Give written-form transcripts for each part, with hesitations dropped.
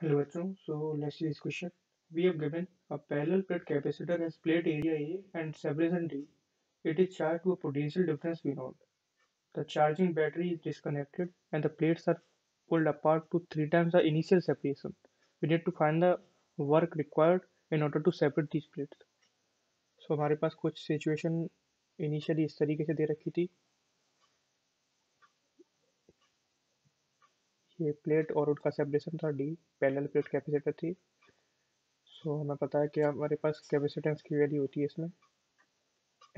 Hello bachon, so let's see this question. We have given a parallel plate capacitor has plate area A and separation D. It is charged to a potential difference V0. The charging battery is disconnected and the plates are pulled apart to 3 times the initial separation. We need to find the work required in order to separate these plates. So हमारे पास कुछ situation initially इस तरीके से दे रखी थी. ये plate और उनका सेपरेशन था D, पैरेलल प्लेट कैपेसिटर थी. सो हमें पता है कि हमारे पास कैपेसिटेंस की वैल्यू होती है इसमें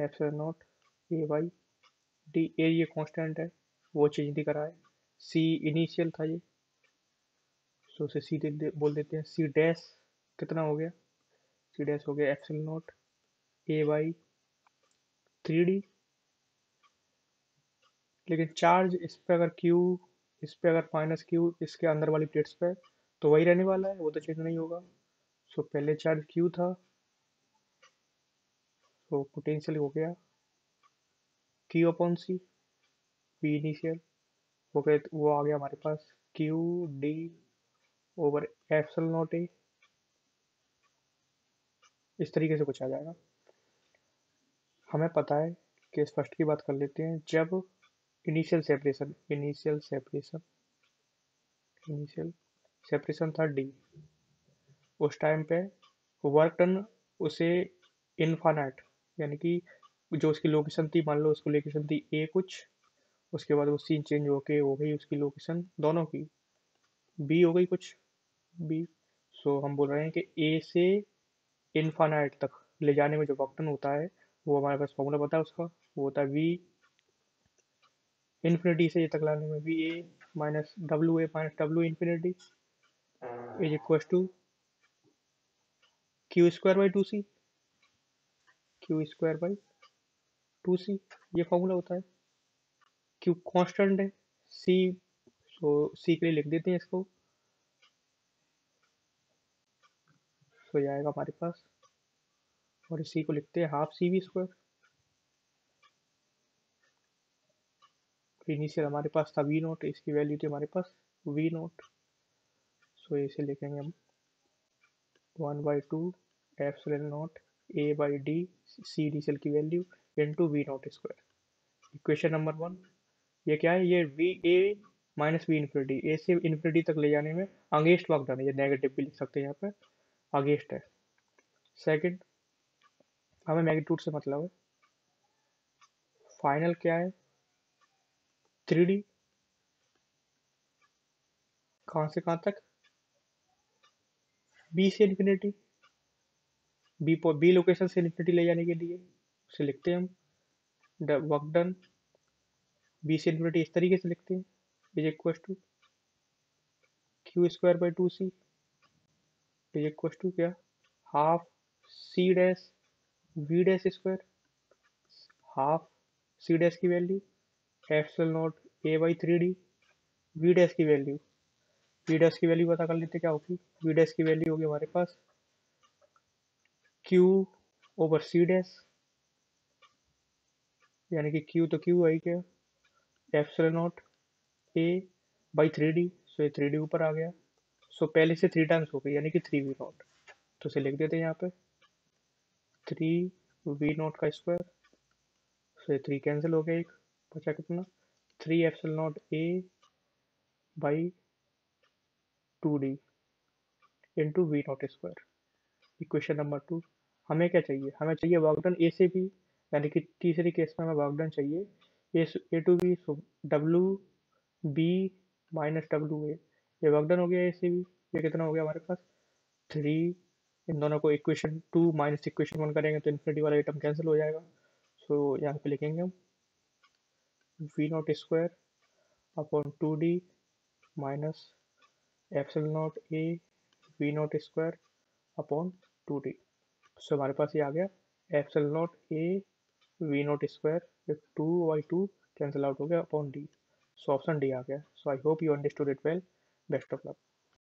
epsilon naught A Y D. ए ये कांस्टेंट है, वो चेंज नहीं करा है. सी इनिशियल था ये, सो उसे सी बोल देते हैं. सी डैश कितना हो गया? सी डैश हो गया epsilon naught A Y 3D. लेकिन चार्ज इस पे अगर क्यू, इस पे अगर माइनस क्यू इसके अंदर वाली प्लेट्स पे, तो वही रहने वाला है, वो तो चेंज नहीं होगा. सो पहले चार्ज क्यू था, तो पोटेंशियल हो गया Q upon C. V initial हो गए, वो आ गया हमारे पास Q D over epsilon naught A. इस तरीके से कुछ आ जाएगा. हमें पता है कि फर्स्ट की बात कर लेते हैं. जब इनिशियल सेपरेशन था डी, उस टाइम पे वर्क डन उसे इनफाइनाइट, यानी कि जो उसकी लोकेशन थी, मान लो उसकी लोकेशन थी ए कुछ, उसके बाद वो सीन चेंज होके हो गई उसकी लोकेशन दोनों की बी हो गई कुछ बी. सो हम बोल रहे हैं कि ए से इनफाइनाइट तक ले जाने में जो वर्क डन होता है, वो हमारे पास फॉर्मूला पता है उसका. वो होता है वी इन्फिनिटी से ये तक लाने में V A minus W infinity is equal to Q square by two C. Q square by two C ये फॉर्मूला होता है. क्यू कांस्टेंट है, सी, सो सी के लिए लिख देते हैं इसको. सो ये आएगा हमारे पास, और इसी को लिखते हैं half C V square. Initial हमारे पास था वी नोट, इसकी वैल्यू थी हमारे पास वी नोट. सो इसे लिखेंगे हम 1/2 epsilon naught A by D, C initial की value into V naught square. Equation number 1. ये क्या है? ये V A minus V infinity, A से इन्फिनिटी तक ले जाने में अगेंस्ट वर्क डन है. ये नेगेटिव भी लिख सकते हैं, यहाँ पे अगेंस्ट है. सेकंड, हमें मैग्नीट्यूड से मतलब है. फाइनल क्या है? 3D. कहाँ से कहाँ तक? बी से इन्फिनिटी, बी लोकेशन से इन्फिनिटी ले जाने के लिए उसे लिखते हैं हम वर्क डन बी से इन्फिनिटी. इस तरीके से लिखते हैं is equal to Q square by two C is equal to क्या? Half C dash V dash square. Half C dash की value epsilon naught A by 3D. V dash की value, V dash की value पता कर लेते क्या होगी. We dash की वैल्यू होगी हमारे पास क्यू ओवर सी डैश, यानी कि क्यू तो क्यू आई क्या, epsilon naught A by 3D. सो ये 3D ऊपर आ गया. सो पहले से 3 टाइम्स हो गई, यानी कि 3V0. तो इसे लिख देते हैं यहाँ पे 3V0 का स्क्वायर. सो ये 3 कैंसिल हो गया, एक बचा कितना? 3 epsilon naught A by 2D into V0 square. Equation number 2. हमें क्या चाहिए? हमें चाहिए वर्कडन ए से बी, यानी कि तीसरी केस में हमें वर्कडन चाहिए A to B. So W B minus W A. ये वर्कडन हो गया ए से बी. ये कितना हो गया हमारे पास? 3. इन दोनों को इक्वेशन 2 माइनस इक्वेशन 1 करेंगे तो इन्फिनिटी वाला आइटम कैंसिल हो जाएगा. सो यहाँ पे लिखेंगे हम V naught square upon 2D minus epsilon naught A V naught square upon 2D. So हमारे पास ये आ गया epsilon naught A V naught square 2/2 cancel out हो गया upon D. So option D आ गया. So I hope you understood it well. Best of luck.